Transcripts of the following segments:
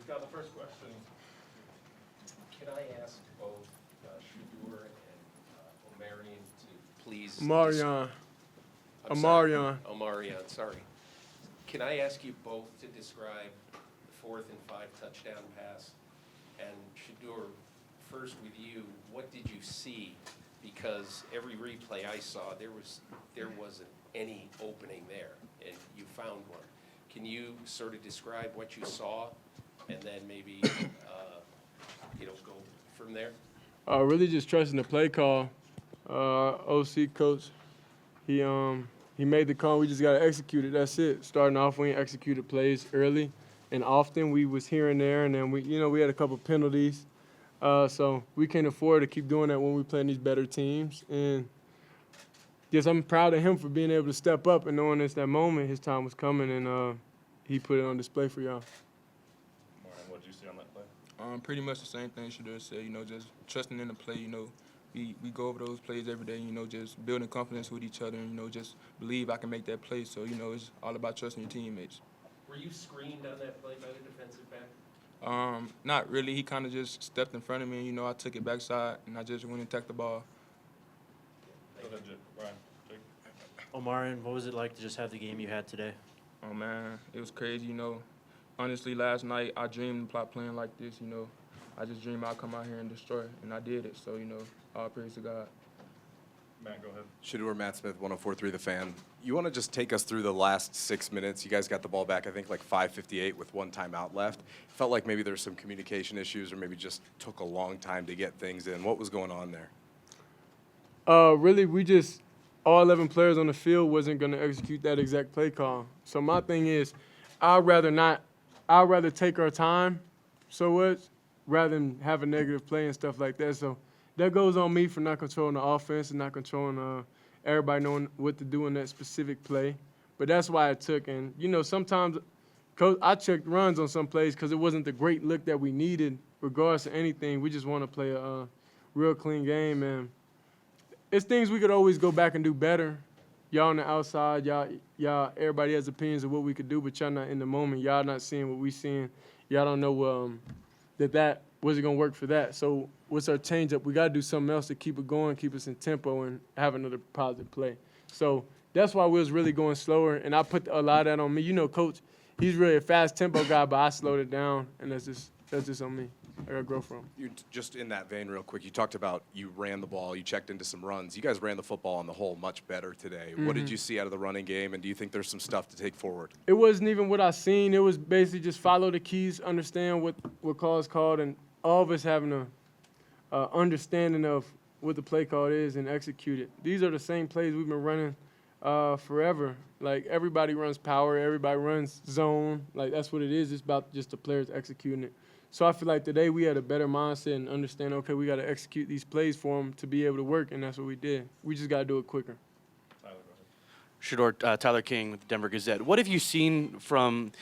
Scott, the first question, can I ask both Shedeur and Omarion to please... Omarion, sorry. Can I ask you both to describe the 4th and 5 touchdown pass? And Shedeur, first with you, what did you see? Because every replay I saw, there wasn't any opening there, and you found one. Can you sort of describe what you saw, and then maybe go from there? Really just trusting the play call. OC coach, he made the call. We just got to execute it. That's it. Starting off, we executed plays early and often. We was here and there, and then we had a couple penalties. So we can't afford to keep doing that when we playing these better teams. And yes, I'm proud of him for being able to step up and knowing it's that moment, his time was coming, and he put it on display for y'all. What did you see on that play? Pretty much the same thing Shedeur said, just trusting in the play, We go over those plays every day, just building confidence with each other and, just believe I can make that play. So, it's all about trusting your teammates. Were you screened on that play by the defensive back? Not really. He kind of just stepped in front of me. I took it backside, and I just went and tacked the ball. Ryan, Omarion, what was it like to just have the game you had today? Oh, man, it was crazy, Honestly, last night I dreamed about playing like this, I just dreamed I'd come out here and destroy, and I did it. So, all praise to God. Matt, go ahead. Shedeur, Matt Smith, 104.3 The Fan. You want to just take us through the last 6 minutes? You guys got the ball back, I think, like 5:58 with one timeout left. Felt like maybe there were some communication issues or maybe just took a long time to get things in. What was going on there? Really, all 11 players on the field wasn't going to execute that exact play call. So my thing is, I'd rather take our time rather than have a negative play and stuff like that. So that goes on me for not controlling the offense and not controlling everybody knowing what to do in that specific play. But that's why it took. And, sometimes I checked runs on some plays because it wasn't the great look that we needed regardless of anything. We just want to play a real clean game. And it's things we could always go back and do better. Y'all on the outside, y'all, everybody has opinions of what we could do, but y'all not in the moment. Y'all not seeing what we seeing. Y'all don't know that wasn't going to work for that. So what's our change-up? We got to do something else to keep it going, keep us in tempo, and have another positive play. So that's why we was really going slower, and I put a lot of that on me. Coach, he's really a fast tempo guy, but I slowed it down, and that's just on me. I got to grow from. You just in that vein real quick, you talked about you ran the ball, you checked into some runs. You guys ran the football on the whole much better today. What did you see out of the running game, and do you think there's some stuff to take forward? It wasn't even what I seen. It was basically just follow the keys, understand what call is called, and all of us having a understanding of what the play call is and execute it. These are the same plays we've been running forever. Like, everybody runs power, everybody runs zone. Like, that's what it is. It's about just the players executing it. So I feel like today we had a better mindset and understand, okay, we got to execute these plays for them to be able to work, and that's what we did. We just got to do it quicker. Shedeur, Tyler King with the Denver Gazette. What have you seen from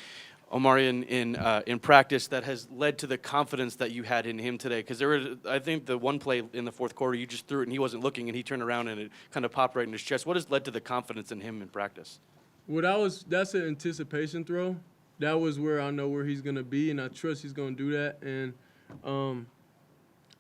Omarion in practice that has led to the confidence that you had in him today? Because there was, I think, the one play in the fourth quarter, you just threw it and he wasn't looking, and he turned around and it kind of popped right in his chest. What has led to the confidence in him in practice? That's an anticipation throw. That was where I know where he's going to be, and I trust he's going to do that. And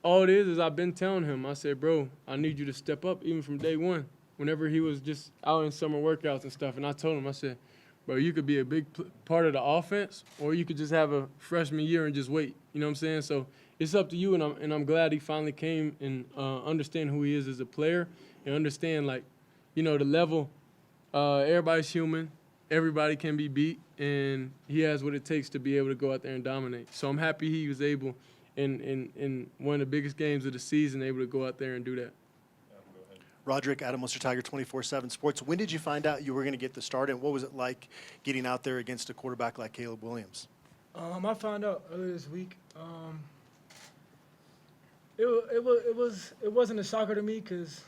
all it is I've been telling him, I said, bro, I need you to step up even from day one, whenever he was just out in summer workouts and stuff. And I told him, I said, bro, you could be a big part of the offense, or you could just have a freshman year and just wait. You know what I'm saying? So it's up to you, and I'm glad he finally came and understand who he is as a player and understand, the level. Everybody's human. Everybody can be beat, and he has what it takes to be able to go out there and dominate. So I'm happy he was able, in one of the biggest games of the season, able to go out there and do that. Rodrick, Adam Worcester Tiger, 24/7 Sports. When did you find out you were going to get the start, and what was it like getting out there against a quarterback like Caleb Williams? I found out earlier this week. It wasn't a shocker to me because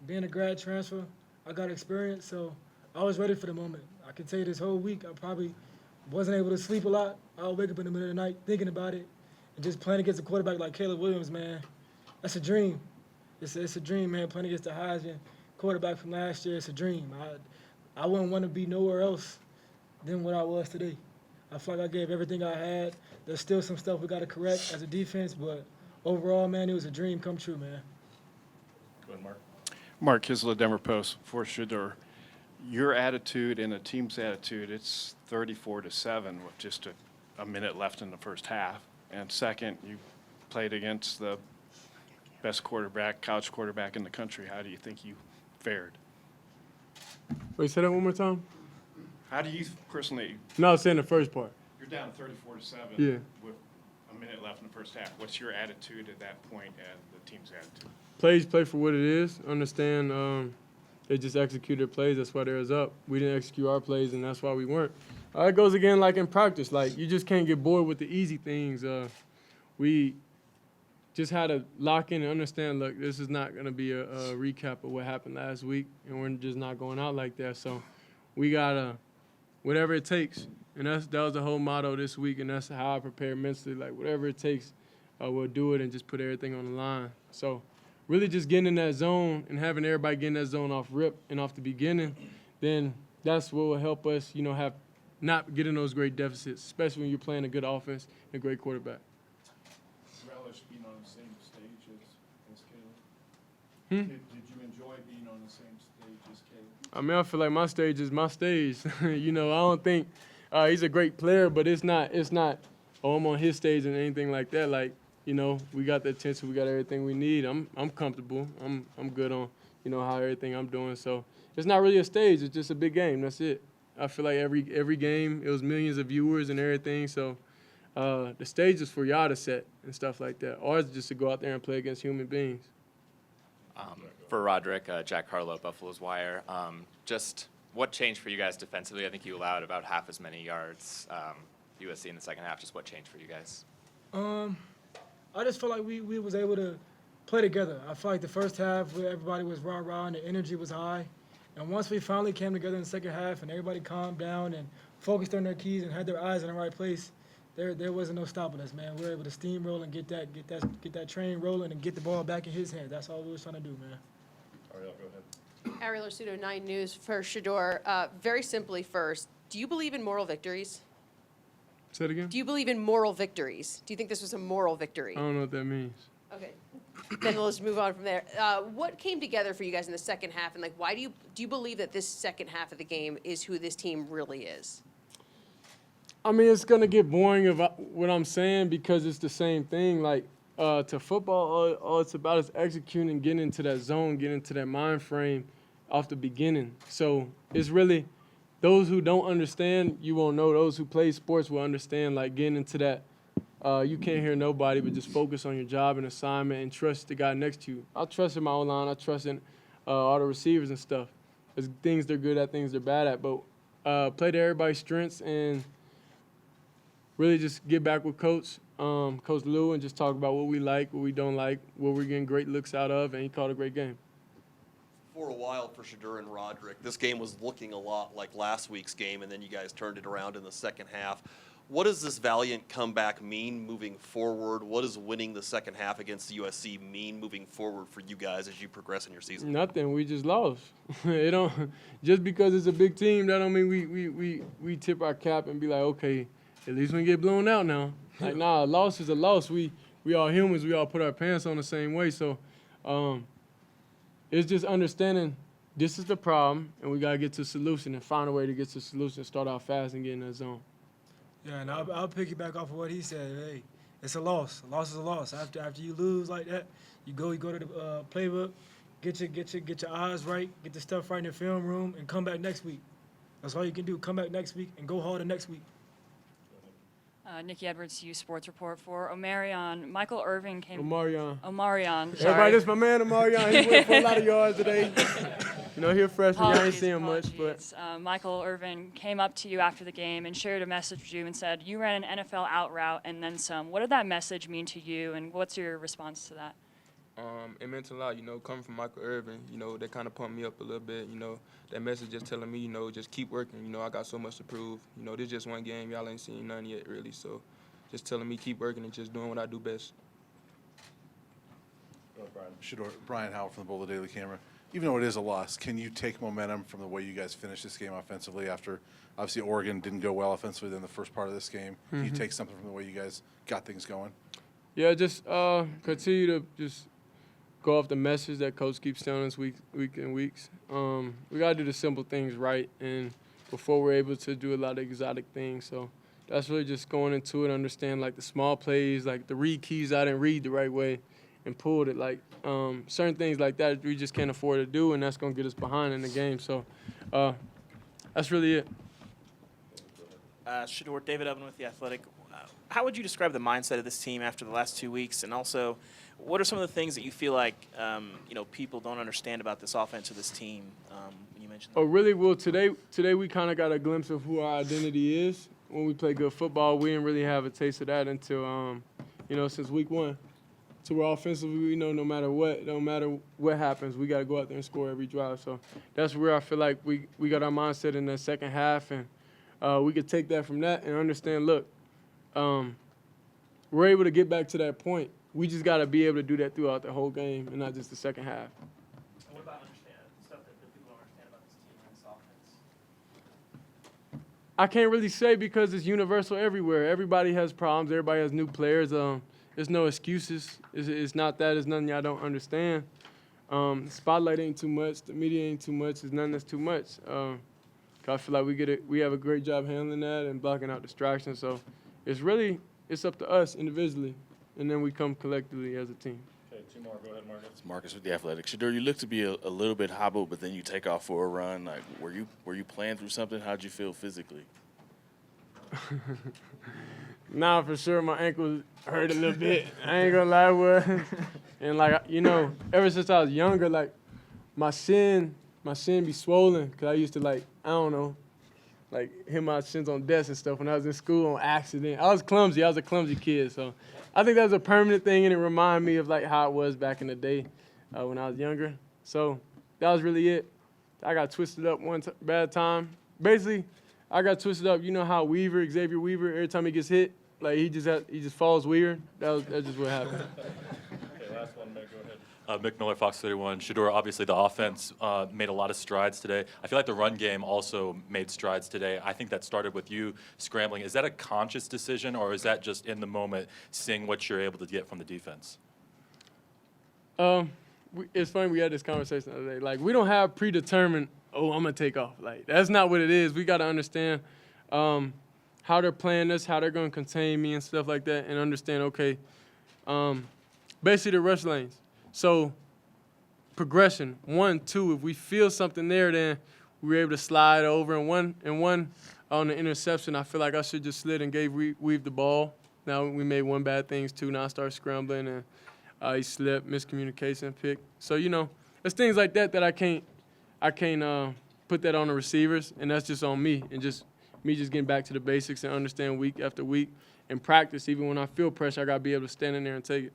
being a grad transfer, I got experience, so I was ready for the moment. I can tell you this whole week, I probably wasn't able to sleep a lot. I would wake up in the middle of the night thinking about it, and just playing against a quarterback like Caleb Williams, man, that's a dream. It's a dream, man. Playing against the Heisman quarterback from last year, it's a dream. I wouldn't want to be nowhere else than what I was today. I feel like I gave everything I had. There's still some stuff we got to correct as a defense, but overall, man, it was a dream come true, man. Go ahead, Mark. Mark Kisla, Denver Post, for Shedeur. Your attitude and the team's attitude, it's 34-7 with just a minute left in the first half. And second, you played against the best quarterback, college quarterback in the country. How do you think you fared? Wait, say that one more time? How do you personally, No, I was saying the first part. you're down 34-7 Yeah. with a minute left in the first half. What's your attitude at that point and the team's attitude? Plays play for what it is. Understand they just executed plays. That's why they was up. We didn't execute our plays, and that's why we weren't. It goes again like in practice. Like, you just can't get bored with the easy things. We just had to lock in and understand, look, this is not going to be a recap of what happened last week, and we're just not going out like that. So we got to, whatever it takes. And that was the whole motto this week, and that's how I prepare mentally. Like, whatever it takes, we'll do it and just put everything on the line. So really just getting in that zone and having everybody get in that zone off rip and off the beginning, then that's what will help us, have not get in those great deficits, especially when you're playing a good offense and a great quarterback. Relish being on the same stage as Caleb? Did you enjoy being on the same stage as Caleb? I mean, I feel like my stage is my stage. I don't think he's a great player, but it's not, oh, I'm on his stage and anything like that. Like, we got the attention, we got everything we need. I'm comfortable. I'm good on, how everything I'm doing. So it's not really a stage. It's just a big game. That's it. I feel like every game, it was millions of viewers and everything. So the stage is for y'all to set and stuff like that. Ours is just to go out there and play against human beings. For Rodrick, Jack Harlow, Buffalo's Wire. Just what changed for you guys defensively? I think you allowed about half as many yards USC in the second half. Just what changed for you guys? I just felt like we was able to play together. I felt like the first half where everybody was rah-rah and the energy was high. And once we finally came together in the second half and everybody calmed down and focused on their keys and had their eyes in the right place, there wasn't no stopping us, man. We were able to steamroll and get that train rolling and get the ball back in his hands. That's all we was trying to do, man. Ariel, go ahead. Ariel Arsudo, 9 News for Shedeur. Very simply first, do you believe in moral victories? Say it again? Do you believe in moral victories? Do you think this was a moral victory? I don't know what that means. Okay. Then let's move on from there. What came together for you guys in the second half, and why do you believe that this second half of the game is who this team really is? I mean, it's going to get boring of what I'm saying because it's the same thing. Like, to football, all it's about is executing, getting into that zone, getting into that mind frame off the beginning. So it's really those who don't understand, you won't know. Those who play sports will understand, like, getting into that. You can't hear nobody, but just focus on your job and assignment and trust the guy next to you. I trust in my O-line. I trust in all the receivers and stuff. There's things they're good at, things they're bad at. But play to everybody's strengths and really just get back with Coach Lou, and just talk about what we like, what we don't like, what we're getting great looks out of, and he called a great game. For a while for Shedeur and Rodrick, this game was looking a lot like last week's game, and then you guys turned it around in the second half. What does this valiant comeback mean moving forward? What does winning the second half against USC mean moving forward for you guys as you progress in your season? Nothing. We just lost. It don't just because it's a big team, that don't mean we tip our cap and be like, okay, at least we get blown out now. Like, nah, a loss is a loss. We all humans. We all put our pants on the same way. So it's just understanding this is the problem, and we got to get to a solution and find a way to get to a solution, start out fast and get in that zone. Yeah, and I'll piggyback off of what he said. Hey, it's a loss. A loss is a loss. After you lose like that, you go to the playbook, get your eyes right, get the stuff right in the film room, and come back next week. That's all you can do. Come back next week and go harder next week. Nikki Edwards, U Sports Report for Omarion. Michael Irvin came. Omarion. Omarion. Everybody, this is my man Omarion. He went for a lot of yards today. He a freshman. I ain't seeing him much, but Michael Irvin came up to you after the game and shared a message with you and said you ran an NFL out route and then some. What did that message mean to you, and what's your response to that? It meant a lot, coming from Michael Irvin, that kind of pumped me up a little bit, that message just telling me, just keep working, I got so much to prove, this is just one game, y'all ain't seen none yet really, so just telling me keep working and just doing what I do best. Go ahead, Brian. Shedeur, Brian Howell from the Boulder Daily Camera. even though it is a loss, can you take momentum from the way you guys finished this game offensively after obviously Oregon didn't go well offensively in the first part of this game? Can you take something from the way you guys got things going? Yeah, just continue to just go off the message that coach keeps telling us week and weeks. We gotta do the simple things right, and before we're able to do a lot of exotic things. So that's really just going into it, understand like the small plays, like the read keys I didn't read the right way, and pulled it. Like certain things like that we just can't afford to do, and that's gonna get us behind in the game. So that's really it. Shedeur, David Oven with The Athletic. How would you describe the mindset of this team after the last 2 weeks? And also, what are some of the things that you feel like people don't understand about this offense or this team? When you mentioned that? Oh, really? Well, today we kind of got a glimpse of who our identity is. When we play good football, we didn't really have a taste of that until, since week 1. So we're offensively, we know no matter what happens, we got to go out there and score every drive. So that's where I feel like we got our mindset in the second half, and we could take that from that and understand, look, we're able to get back to that point. We just got to be able to do that throughout the whole game and not just the second half. What about stuff that people don't understand about this team and this offense? I can't really say because it's universal everywhere. Everybody has problems. Everybody has new players. There's no excuses. It's not that. It's nothing y'all don't understand. The spotlight ain't too much. The media ain't too much. There's nothing that's too much. I feel like we have a great job handling that and blocking out distractions. So it's up to us individually, and then we come collectively as a team. Okay, 2 more. Go ahead, Marcus. Marcus with The Athletic. Shedeur, you look to be a little bit hobbled, but then you take off for a run. Like, were you playing through something? How'd you feel physically? Nah, for sure, my ankle hurt a little bit. I ain't gonna lie, boy. And ever since I was younger, like my shin be swollen, cause I used to hit my shins on desks and stuff when I was in school on accident. I was clumsy. I was a clumsy kid, so I think that was a permanent thing, and it reminded me of how it was back in the day when I was younger. So that was really it. I got twisted up one bad time. Basically, I got twisted up. You know how Xavier Weaver, every time he gets hit, he just falls weird. That's just what happened. Okay, last one, Mick. Go ahead. Mick Miller, Fox 31. Shedeur, obviously the offense made a lot of strides today. I feel like the run game also made strides today. I think that started with you scrambling. Is that a conscious decision, or is that just in the moment seeing what you're able to get from the defense? It's funny, we had this conversation the other day. We don't have predetermined, I'm going to take off. That's not what it is. We got to understand how they're playing us, how they're going to contain me and stuff like that, and understand, okay, basically the rush lanes. So progression, 1, 2, if we feel something there, then we're able to slide over. And one on the interception, I feel like I should just slid and gave Weave the ball. Now we made one bad thing, 2. Now I start scrambling, and he slipped, miscommunication, pick. So, there's things like that I can't put that on the receivers, and that's just on me. And just me just getting back to the basics and understand week after week and practice. Even when I feel pressure, I got to be able to stand in there and take it.